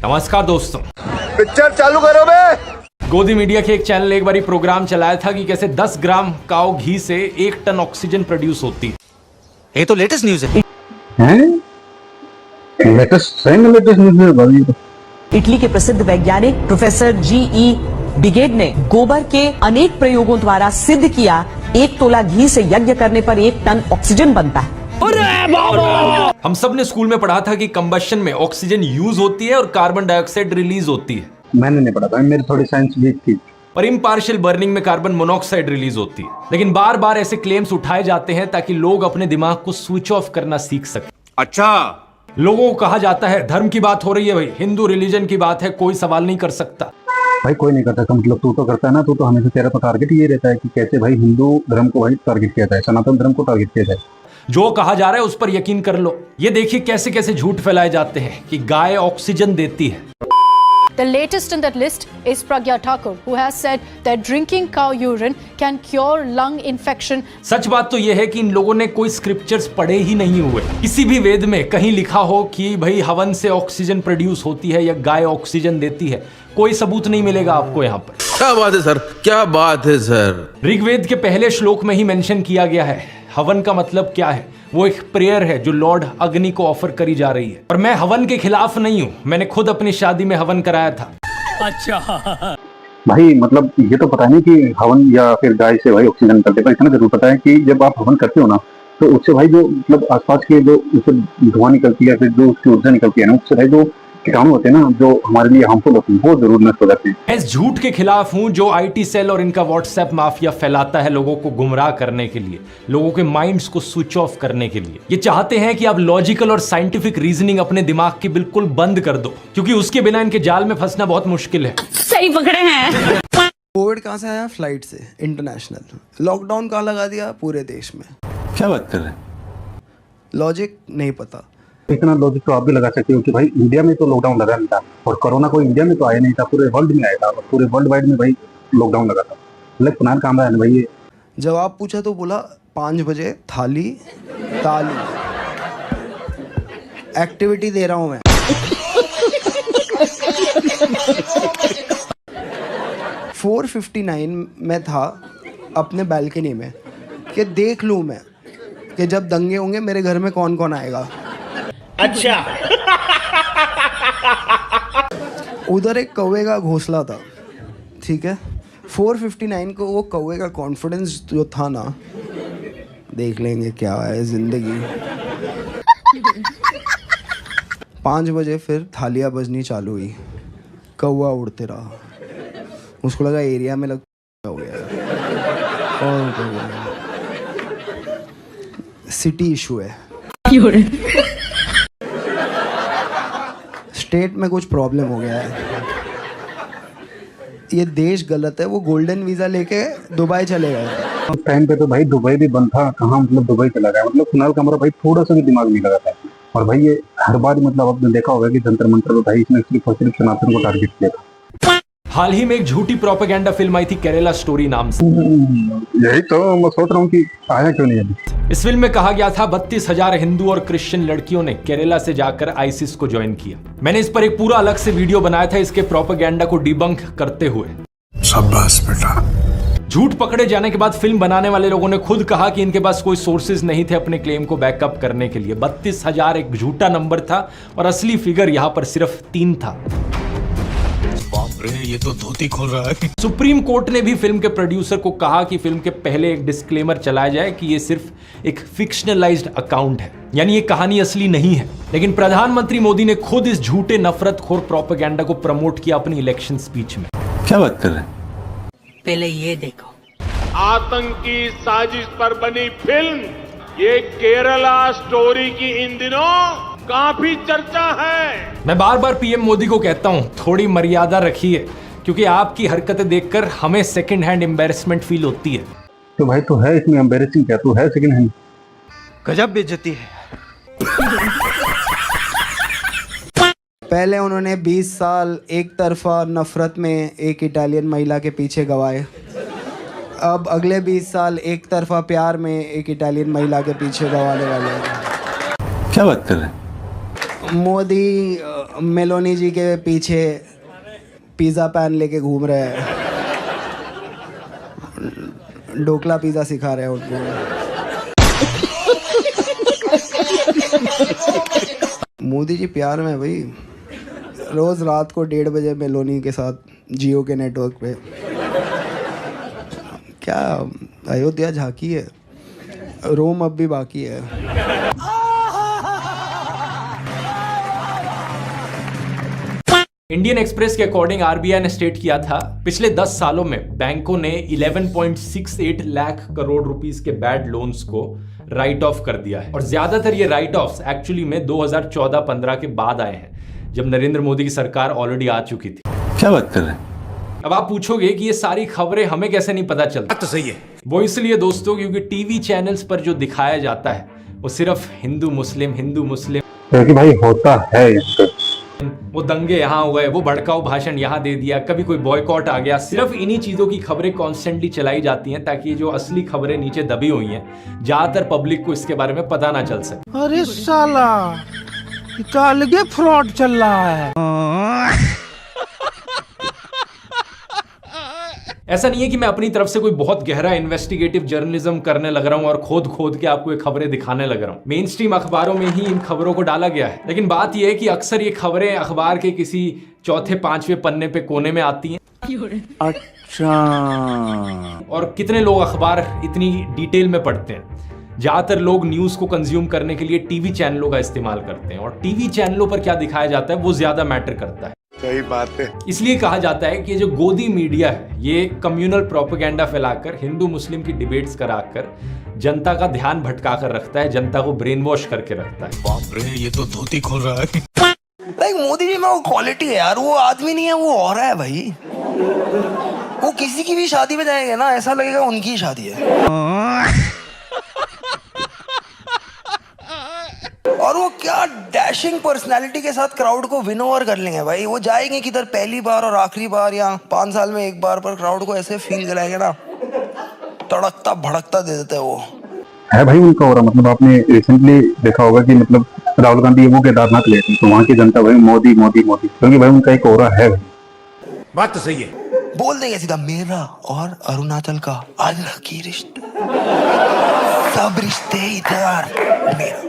नमस्कार दोस्तों, पिक्चर चालू करो बे। गोदी मीडिया के एक चैनल ने एक बारी प्रोग्राम चलाया था कि कैसे 10 ग्राम काऊ घी से 1 टन ऑक्सीजन प्रोड्यूस होती है। ये तो लेटेस्ट न्यूज है। लेटेस्ट न्यूज है भाई। इटली के प्रसिद्ध वैज्ञानिक प्रोफेसर जी.ई. बिगेड ने गोबर के अनेक प्रयोगों द्वारा सिद्ध किया 1 तोला घी से यज्ञ करने पर 1 टन ऑक्सीजन बनता है। हम सब ने स्कूल में पढ़ा था कि कंबशन में ऑक्सीजन यूज होती है और कार्बन डाइऑक्साइड रिलीज होती है। मैंने नहीं पढ़ा था, मेरी थोड़ी साइंस वीक थी। और इम्पार्शियल बर्निंग में कार्बन मोनोऑक्साइड रिलीज होती है। लेकिन बार बार ऐसे क्लेम्स उठाए जाते हैं ताकि लोग अपने दिमाग को स्विच ऑफ करना सीख सके। अच्छा, लोगों को कहा जाता है धर्म की बात हो रही है भाई, हिंदू रिलीजन की बात है, कोई सवाल नहीं कर सकता। भाई कोई नहीं करता, मतलब तू तो करता है ना, तू तो हमेशा तेरा तो टारगेट ये रहता है कि कैसे भाई हिंदू धर्म को भाई टारगेट किया जाए, सनातन धर्म को टारगेट किया जाए। जो कहा जा रहा है उस पर यकीन कर लो। ये देखिए कैसे कैसे झूठ फैलाए जाते हैं कि गाय ऑक्सीजन देती है। The latest in that list is Pragya Thakur, who has said that drinking cow urine can cure lung infection. सच बात तो यह है कि इन लोगों ने कोई स्क्रिप्चर्स पढ़े ही नहीं हुए। किसी भी वेद में कहीं लिखा हो कि भाई हवन से ऑक्सीजन प्रोड्यूस होती है या गाय ऑक्सीजन देती है, कोई सबूत नहीं मिलेगा आपको यहाँ पर। क्या बात है सर, क्या बात है सर। ऋग्वेद के पहले श्लोक में ही मेंशन किया गया है। हवन का मतलब क्या है? वो एक प्रेयर है जो लॉर्ड अग्नि को ऑफर करी जा रही है। और मैं हवन के खिलाफ नहीं हूँ, मैंने खुद अपनी शादी में हवन कराया था। अच्छा भाई मतलब ये तो पता नहीं कि हवन या फिर गाय से भाई ऑक्सीजन निकलते, पर इतना जरूर पता है कि जब आप हवन करते हो ना तो उससे भाई जो मतलब आसपास के जो उससे धुआं निकलती है, फिर जो उसकी ऊर्जा निकलती है ना, उससे भाई जो कीटाणु होते हैं ना जो हमारे लिए हार्मफुल होते हैं, वो जरूर नष्ट हो जाते हैं। मैं इस झूठ के खिलाफ हूं जो आईटी सेल और इनका व्हाट्सएप माफिया फैलाता है लोगों को गुमराह करने के लिए, लोगों के माइंड्स को स्विच ऑफ करने के लिए। ये चाहते हैं कि आप लॉजिकल और साइंटिफिक रीजनिंग अपने दिमाग की बिल्कुल बंद कर दो, क्योंकि उसके बिना इनके जाल में फंसना बहुत मुश्किल है। सही पकड़े हैं। कोविड कहाँ से आया? फ्लाइट से, इंटरनेशनल। लॉकडाउन कहाँ लगा दिया? पूरे देश में। क्या बात कर रहे हैं? लॉजिक नहीं पता। इतना लॉजिक तो आप भी लगा सकते हो कि भाई इंडिया में तो लॉकडाउन लगा नहीं था, और कोरोना कोई इंडिया में तो आया नहीं था, पूरे वर्ल्ड में आया था, और पूरे वर्ल्ड वाइड में भाई लॉकडाउन लगा था। मतलब पुराना काम है भाई ये। जवाब पूछा तो बोला 5 बजे थाली ताली एक्टिविटी दे रहा हूं मैं। 4:59 में था अपने बालकनी में कि देख लूं मैं कि जब दंगे होंगे मेरे घर में कौन कौन आएगा। अच्छा उधर एक कौवे का घोंसला था, ठीक है। 4:59 को वो कौवे का कॉन्फिडेंस जो था ना, देख लेंगे क्या है जिंदगी। 5 बजे फिर थालियां बजनी चालू हुई, कौवा उड़ते रहा। उसको लगा एरिया में लग हो गया, और सिटी इशू है, स्टेट में कुछ प्रॉब्लम हो गया है, ये देश गलत है। वो गोल्डन वीजा लेके दुबई चले गए। उस टाइम पे तो भाई दुबई भी बंद था, कहाँ मतलब दुबई चला गया। मतलब कुणाल कामरा भाई थोड़ा सा भी दिमाग नहीं लगा था, और भाई ये हर बार मतलब आपने देखा होगा कि जंतर मंतर तो भाई इसने सिर्फ और सिर्फ सनातन को टारगेट किया था। हाल ही में एक झूठी प्रोपेगेंडा फिल्म आई थी केरला स्टोरी नाम से। यही तो मैं सोच रहा हूँ कि आया क्यों नहीं अभी। इस फिल्म में कहा गया था 32,000 हिंदू और क्रिश्चियन लड़कियों ने केरला से जाकर आईसिस को ज्वाइन किया। मैंने इस पर एक पूरा अलग से वीडियो बनाया था इसके प्रोपेगेंडा को डिबंक करते हुए। शाबाश बेटा। झूठ पकड़े जाने के बाद फिल्म बनाने वाले लोगों ने खुद कहा कि इनके पास कोई सोर्सेज नहीं थे अपने क्लेम को बैकअप करने के लिए। 32,000 एक झूठा नंबर था और असली फिगर यहाँ पर सिर्फ 3 था। ये तो धोती खोल रहा है। सुप्रीम कोर्ट ने भी फिल्म के प्रोड्यूसर को कहा कि फिल्म के पहले एक डिस्क्लेमर चलाया जाए कि ये सिर्फ एक फिक्शनलाइज्ड अकाउंट है, यानी ये कहानी असली नहीं है। लेकिन प्रधानमंत्री मोदी ने खुद इस झूठे नफरतखोर प्रोपेगेंडा को प्रमोट किया अपनी इलेक्शन स्पीच में। क्या बात कर रहे हैं? पहले ये देखो, आतंकी साजिश पर बनी फिल्म ये केरला स्टोरी की इन दिनों काफी चर्चा है। मैं बार बार पीएम मोदी को कहता हूं थोड़ी मर्यादा रखिए, क्योंकि आपकी हरकतें देखकर हमें सेकंड हैंड एम्बैरेसमेंट फील होती है। तो भाई तो है इसमें एम्बैरेसिंग क्या? तो है सेकंड हैंड। गजब बेइज्जती है। पहले उन्होंने 20 साल एक तरफा नफरत में एक इटालियन महिला के पीछे गवाए, अब अगले 20 साल एक तरफा प्यार में एक इटालियन महिला के पीछे गवाने वाले हैं। क्या बात कर रहे हैं? मोदी मेलोनी जी के पीछे पिज़्ज़ा पैन लेके घूम रहे हैं, ढोकला पिज़्ज़ा सिखा रहे हैं उनको। मोदी जी प्यार में भाई, रोज़ रात को 1:30 बजे मेलोनी के साथ जियो के नेटवर्क पे। क्या अयोध्या झांकी है, रोम अब भी बाकी है। इंडियन एक्सप्रेस के अकॉर्डिंग आरबीआई ने स्टेट किया था पिछले 10 सालों में बैंकों ने 11.68 लाख करोड़ रुपीस के बैड लोन्स को राइट ऑफ कर दिया है। और ज्यादातर ये राइट ऑफ्स एक्चुअली में 2014-15 के बाद आए हैं, जब नरेंद्र मोदी की सरकार ऑलरेडी आ चुकी थी। क्या बात कर रहे हैं? अब आप पूछोगे कि ये सारी खबरें हमें कैसे नहीं पता चलती। तो सही है। वो इसलिए दोस्तों क्योंकि टीवी चैनल्स पर जो दिखाया जाता है वो सिर्फ हिंदू मुस्लिम क्योंकि भाई होता है वो दंगे यहाँ हुए, वो भड़काऊ भाषण यहाँ दे दिया, कभी कोई बॉयकॉट आ गया। सिर्फ इन्हीं चीजों की खबरें कॉन्स्टेंटली चलाई जाती हैं ताकि जो असली खबरें नीचे दबी हुई हैं ज्यादातर पब्लिक को इसके बारे में पता ना चल सके। अरे साला, ये तो अलगे फ्रॉड चल रहा है। ऐसा नहीं है कि मैं अपनी तरफ से कोई बहुत गहरा इन्वेस्टिगेटिव जर्नलिज्म करने लग रहा हूं और खोद के आपको ये खबरें दिखाने लग रहा हूं। मेन स्ट्रीम अखबारों में ही इन खबरों को डाला गया है, लेकिन बात यह है कि अक्सर ये खबरें अखबार के किसी चौथे पांचवें पन्ने पे कोने में आती हैं। अच्छा, और कितने लोग अखबार इतनी डिटेल में पढ़ते हैं? ज्यादातर लोग न्यूज को कंज्यूम करने के लिए टीवी चैनलों का इस्तेमाल करते हैं, और टीवी चैनलों पर क्या दिखाया जाता है वो ज्यादा मैटर करता है। सही बात है। इसलिए कहा जाता है कि जो गोदी मीडिया है ये कम्युनल प्रोपेगेंडा फैलाकर, हिंदू मुस्लिम की डिबेट्स कराकर जनता का ध्यान भटका कर रखता है, जनता को ब्रेन वॉश करके रखता है। बाप रे, ये तो धोती खोल रहा है। लाइक मोदी जी में वो क्वालिटी है यार, वो आदमी नहीं है, वो और है भाई। वो किसी की भी शादी में जाएंगे ना, ऐसा लगेगा उनकी शादी है। और वो क्या डैशिंग पर्सनालिटी के साथ क्राउड को विन ओवर कर लेंगे भाई। वो जाएंगे किधर, पहली बार और आखिरी बार या 5 साल में एक बार, पर क्राउड को ऐसे फील कराएंगे ना, तड़कता भड़कता दे देते हैं वो। है भाई उनका हो रहा। मतलब आपने रिसेंटली देखा होगा कि मतलब राहुल गांधी वो केदारनाथ गए थे तो वहाँ की जनता भाई मोदी मोदी मोदी, क्योंकि भाई उनका एक ओरा है भाई। बात तो सही है। बोल देंगे सीधा, मेरा और अरुणाचल का अलग ही रिश्ता, सब रिश्ते इधर मेरा।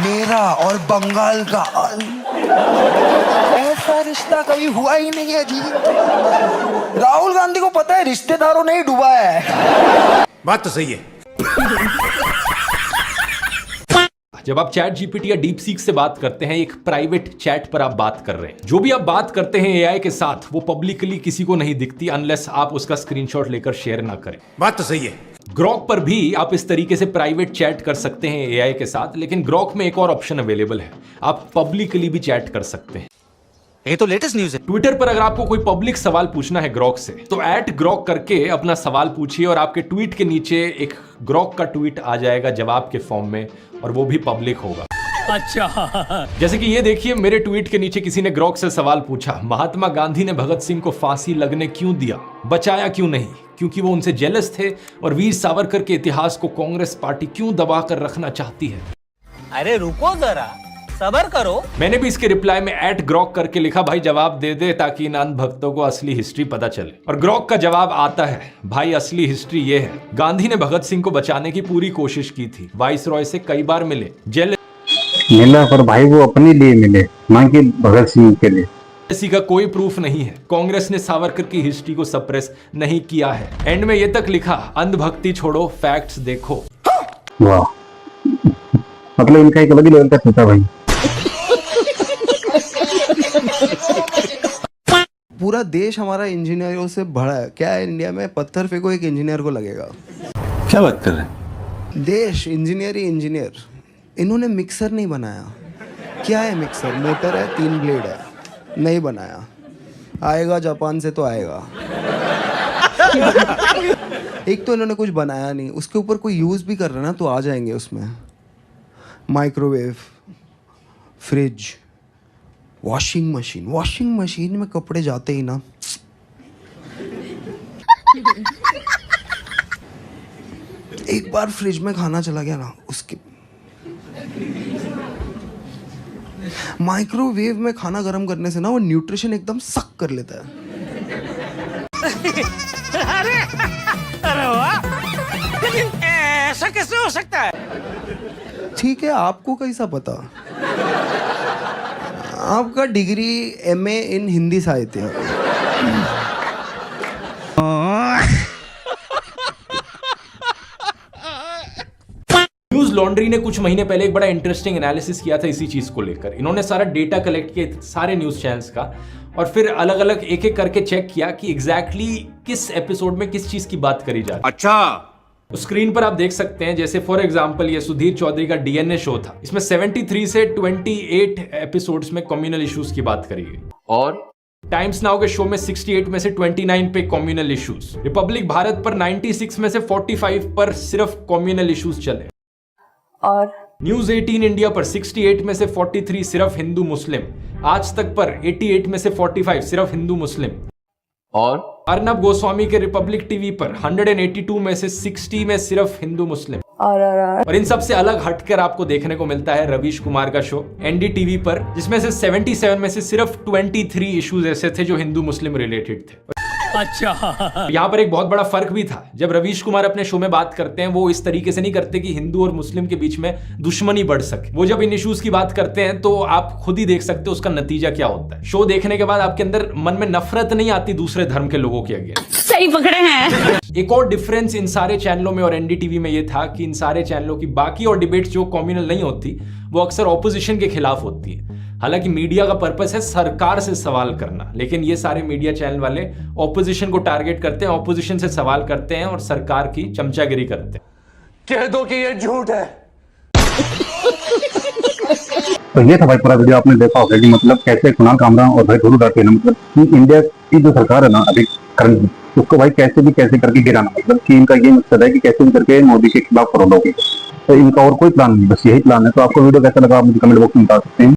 मेरा और बंगाल का ऐसा रिश्ता कभी हुआ ही नहीं है जी। राहुल गांधी को पता है रिश्तेदारों ने ही डूबा है। बात तो सही है। जब आप चैट जीपीटी या डीप सीक से बात करते हैं, एक प्राइवेट चैट पर आप बात कर रहे हैं। जो भी आप बात करते हैं एआई के साथ वो पब्लिकली किसी को नहीं दिखती अनलेस आप उसका स्क्रीनशॉट लेकर शेयर ना करें। बात तो सही है। ग्रॉक पर भी आप इस तरीके से प्राइवेट चैट कर सकते हैं एआई के साथ, लेकिन ग्रॉक में एक और ऑप्शन अवेलेबल है, आप पब्लिकली भी चैट कर सकते हैं। ये तो लेटेस्ट न्यूज़ है। ट्विटर पर अगर आपको कोई पब्लिक सवाल पूछना है ग्रॉक से तो @ग्रॉक करके अपना सवाल पूछिए और आपके ट्वीट के नीचे एक ग्रॉक का ट्वीट आ जाएगा जवाब के फॉर्म में, और वो भी पब्लिक होगा। अच्छा, जैसे कि ये देखिए, मेरे ट्वीट के नीचे किसी ने ग्रॉक से सवाल पूछा, महात्मा गांधी ने भगत सिंह को फांसी लगने क्यों दिया, बचाया क्यों नहीं? क्योंकि वो उनसे जेलस थे, और वीर सावरकर के इतिहास को कांग्रेस पार्टी क्यों दबा कर रखना चाहती है? अरे रुको जरा, सबर करो। मैंने भी इसके रिप्लाई में @ग्रॉक करके लिखा, भाई जवाब दे दे ताकि इन अंध भक्तों को असली हिस्ट्री पता चले। और ग्रॉक का जवाब आता है, भाई असली हिस्ट्री ये है, गांधी ने भगत सिंह को बचाने की पूरी कोशिश की थी, वाइसरॉय से कई बार मिले, जेल मिला, पर भाई वो अपने लिए मिले, ना कि भगत सिंह के लिए। इसी का कोई प्रूफ नहीं है। कांग्रेस ने सावरकर की हिस्ट्री को सप्रेस नहीं किया है। एंड में ये तक लिखा, अंधभक्ति छोड़ो, फैक्ट्स देखो। वाह, मतलब इनका एक अलग ही लेवल का सोचा भाई। पूरा देश हमारा इंजीनियरों से भरा है। क्या है, इंडिया में पत्थर फेंको एक इंजीनियर को लगेगा। क्या बात कर रहे हैं? देश इंजीनियर ही इंजीनियर। इन्होंने मिक्सर नहीं बनाया। क्या है मिक्सर? मोटर है, 3 ब्लेड है, नहीं बनाया। आएगा जापान से तो आएगा। एक तो इन्होंने कुछ बनाया नहीं, उसके ऊपर कोई यूज़ भी कर रहा है ना तो आ जाएंगे उसमें। माइक्रोवेव, फ्रिज, वॉशिंग मशीन में कपड़े जाते ही ना। एक बार फ्रिज में खाना चला गया ना, उसके माइक्रोवेव में खाना गर्म करने से ना वो न्यूट्रिशन एकदम सक कर लेता है। अरे वाह, लेकिन ऐसा कैसे हो सकता है? ठीक है, आपको कैसा पता? आपका डिग्री MA इन हिंदी साहित्य। न्यूज लॉन्ड्री ने कुछ महीने पहले एक बड़ा इंटरेस्टिंग एनालिसिस किया था इसी चीज को लेकर। इन्होंने सारा डेटा कलेक्ट किया सारे न्यूज चैनल्स का और फिर अलग अलग एक एक करके चेक किया कि एग्जैक्टली किस एपिसोड में किस चीज की बात करी जा रही है। अच्छा, स्क्रीन पर आप देख सकते हैं, जैसे फॉर एग्जांपल ये सुधीर चौधरी का DNA शो था। इसमें 73 से 28 एपिसोड्स में कम्युनल इश्यूज की बात करी गई और टाइम्स नाउ के शो में 68 में से 29 पे कम्युनल इश्यूज। रिपब्लिक भारत पर 96 में से 45 पर सिर्फ कम्युनल इश्यूज चले और न्यूज 18 इंडिया पर 68 में से 43 सिर्फ हिंदू मुस्लिम। आज तक पर 88 में से 45 सिर्फ हिंदू मुस्लिम। और अर्नब गोस्वामी के रिपब्लिक टीवी पर 182 में से 60 में सिर्फ हिंदू मुस्लिम। और इन सब से अलग हटकर आपको देखने को मिलता है रवीश कुमार का शो NDTV पर, जिसमें से 77 में से सिर्फ 23 इश्यूज ऐसे थे जो हिंदू मुस्लिम रिलेटेड थे। अच्छा, यहाँ पर एक बहुत बड़ा फर्क भी था। जब रवीश कुमार अपने शो में बात करते हैं वो इस तरीके से नहीं करते कि हिंदू और मुस्लिम के बीच में दुश्मनी बढ़ सके। वो जब इन इश्यूज की बात करते हैं तो आप खुद ही देख सकते हो उसका नतीजा क्या होता है। शो देखने के बाद आपके अंदर मन में नफरत नहीं आती दूसरे धर्म के लोगों के अगेंस्ट। सही पकड़े हैं। एक और डिफरेंस इन सारे चैनलों में और NDTV में ये था कि इन सारे चैनलों की बाकी और डिबेट्स जो कम्युनल नहीं होती वो अक्सर ऑपोजिशन के खिलाफ होती है। हालांकि मीडिया का पर्पस है सरकार से सवाल करना, लेकिन ये सारे मीडिया चैनल वाले ऑपोजिशन को टारगेट करते हैं, ऑपोजिशन से सवाल करते हैं और सरकार की चमचागिरी करते हैं। कह दो कि ये झूठ है। तो ये था भाई पूरा वीडियो, आपने देखा होगा कि मतलब कैसे कुणाल कामरा और भाई गुरु डाटे ना, मतलब कि इंडिया की जो सरकार है ना अभी करंट, उसको भाई कैसे करके गिराना, मतलब कि इनका ये मकसद है कि कैसे भी करके मोदी के खिलाफ करोड़ों की। तो इनका और कोई प्लान नहीं, बस यही प्लान है। तो आपको वीडियो कैसा लगा आप मुझे कमेंट बॉक्स में बता सकते हैं।